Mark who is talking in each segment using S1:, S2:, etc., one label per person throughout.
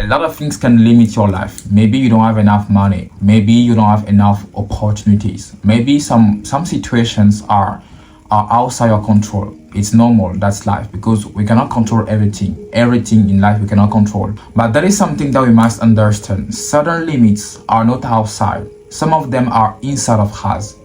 S1: A lot of things can limit your life. Maybe you don't have enough money. Maybe you don't have enough opportunities. Maybe some situations are outside your control. It's normal, that's life, because we cannot control everything. Everything in life we cannot control. But there is something that we must understand. Certain limits are not outside. Some of them are inside of us.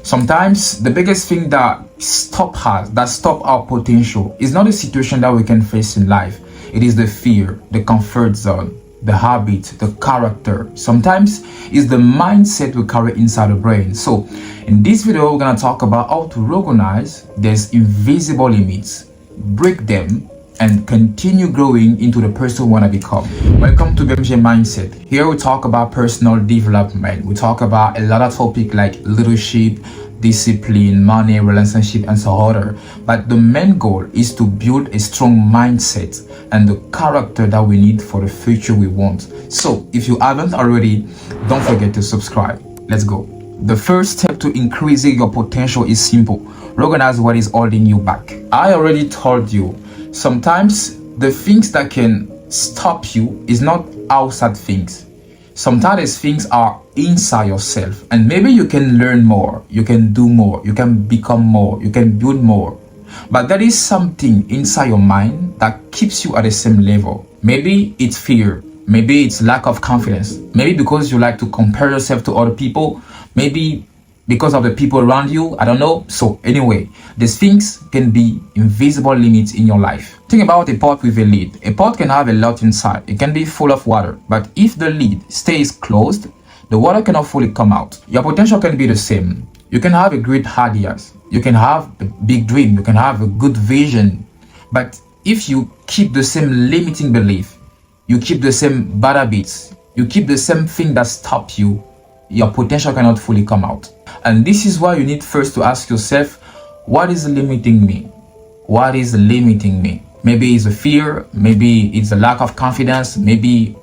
S1: Sometimes the biggest thing that stop us, that stop our potential, is not a situation that we can face in life. It is the fear, the comfort zone, the habit, the character. Sometimes it's the mindset we carry inside the brain. So in this video, we're gonna talk about how to recognize these invisible limits, break them, and continue growing into the person we want to become. Welcome to BEMG-Mindset. Here we talk about personal development. We talk about a lot of topics like leadership, discipline, money, relationship, and so on. But the main goal is to build a strong mindset and the character that we need for the future we want. So if you haven't already, don't forget to subscribe. Let's go. The first step to increasing your potential is simple. Recognize what is holding you back. I already told you, sometimes the things that can stop you is not outside things. Sometimes things are inside yourself, and maybe you can learn more, you can do more, you can become more, you can build more. But there is something inside your mind that keeps you at the same level. Maybe it's fear, maybe it's lack of confidence, maybe because you like to compare yourself to other people, maybe because of the people around you, I don't know. So anyway, these things can be invisible limits in your life. Think about a pot with a lid. A pot can have a lot inside. It can be full of water, but if the lid stays closed, the water cannot fully come out. Your potential can be the same. You can have a great ideas. You can have a big dream. You can have a good vision. But if you keep the same limiting belief, you keep the same bad habits, you keep the same thing that stop you, your potential cannot fully come out. And this is why you need first to ask yourself, what is limiting me? What is limiting me? Maybe it's a fear, maybe it's a lack of confidence, maybe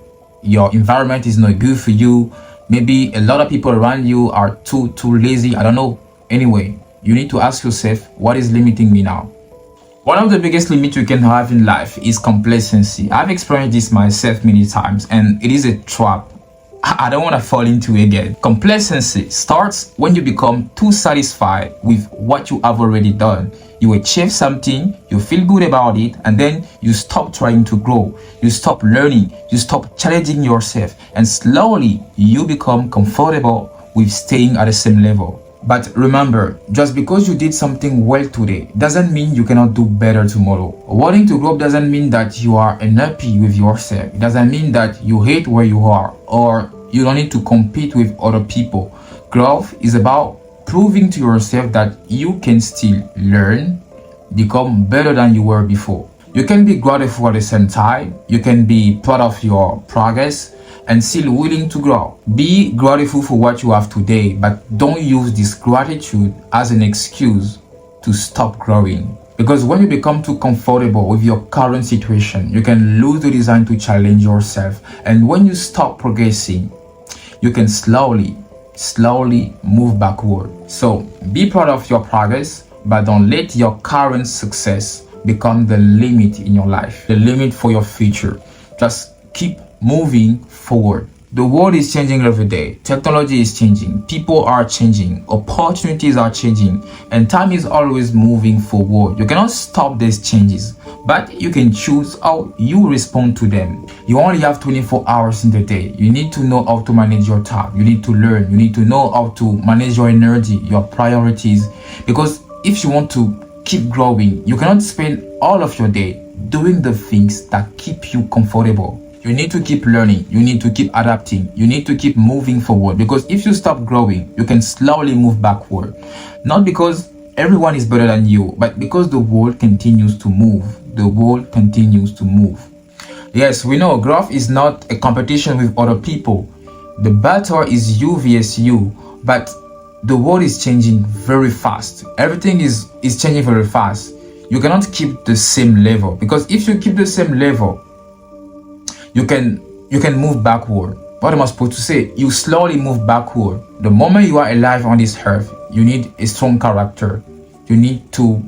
S1: your environment is not good for you, maybe a lot of people around you are too lazy, I don't know. Anyway, you need to ask yourself, what is limiting me now? One of the biggest limits you can have in life is complacency. I've experienced this myself many times, and it is a trap. I don't want to fall into it again. Complacency starts when you become too satisfied with what you have already done. You achieve something, you feel good about it, and then you stop trying to grow. You stop learning, you stop challenging yourself, and slowly you become comfortable with staying at the same level. But remember, just because you did something well today doesn't mean you cannot do better tomorrow. Wanting to grow up doesn't mean that you are unhappy with yourself. It doesn't mean that you hate where you are or you don't need to compete with other people. Growth is about proving to yourself that you can still learn, become better than you were before. You can be grateful at the same time. You can be proud of your progress and still willing to grow. Be grateful for what you have today, but don't use this gratitude as an excuse to stop growing. Because when you become too comfortable with your current situation, you can lose the desire to challenge yourself. And when you stop progressing, you can slowly move backward. So be proud of your progress, but don't let your current success become the limit in your life, the limit for your future. Just keep moving forward. The world is changing every day. Technology is changing. People are changing. Opportunities are changing. And time is always moving forward. You cannot stop these changes, but you can choose how you respond to them. You only have 24 hours in the day. You need to know how to manage your time. You need to learn. You need to know how to manage your energy, your priorities. Because if you want to keep growing, you cannot spend all of your day doing the things that keep you comfortable. You need to keep learning. You need to keep adapting. You need to keep moving forward, because if you stop growing, you can slowly move backward. Not because everyone is better than you, but because the world continues to move. The world continues to move. Yes, we know growth is not a competition with other people. The battle is you vs you, but the world is changing very fast. Everything is changing very fast. You cannot keep the same level, because if you keep the same level, you can move backward. What am I supposed to say? You slowly move backward. The moment you are alive on this earth, you need a strong character. You need to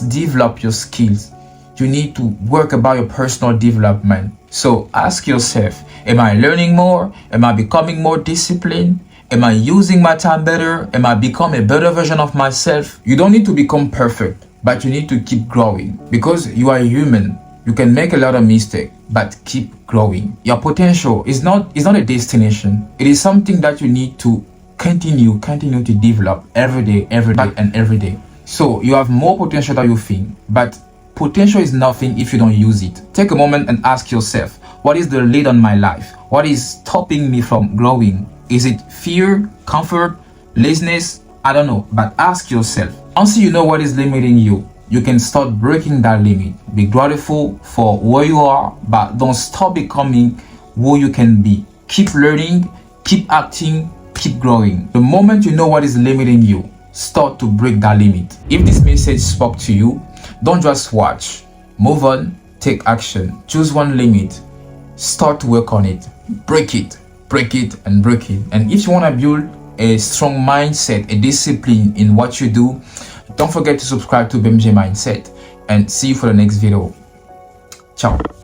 S1: develop your skills. You need to work about your personal development. So ask yourself, am I learning more? Am I becoming more disciplined? Am I using my time better? Am I becoming a better version of myself? You don't need to become perfect, but you need to keep growing because you are human. You can make a lot of mistakes, but keep growing. Your potential is not a destination. It is something that you need to continue to develop every day and every day. So you have more potential than you think, but potential is nothing if you don't use it. Take a moment and ask yourself, what is the lead on my life? What is stopping me from growing? Is it fear, comfort, laziness? I don't know, but ask yourself. Once you know what is limiting you, you can start breaking that limit. Be grateful for where you are, but don't stop becoming who you can be. Keep learning, keep acting, keep growing. The moment you know what is limiting you, start to break that limit. If this message spoke to you, don't just watch. Move on, take action. Choose one limit. Start to work on it. Break it, and break it. And if you want to build a strong mindset, a discipline in what you do, don't forget to subscribe to BEMG-Mindset and see you for the next video. Ciao.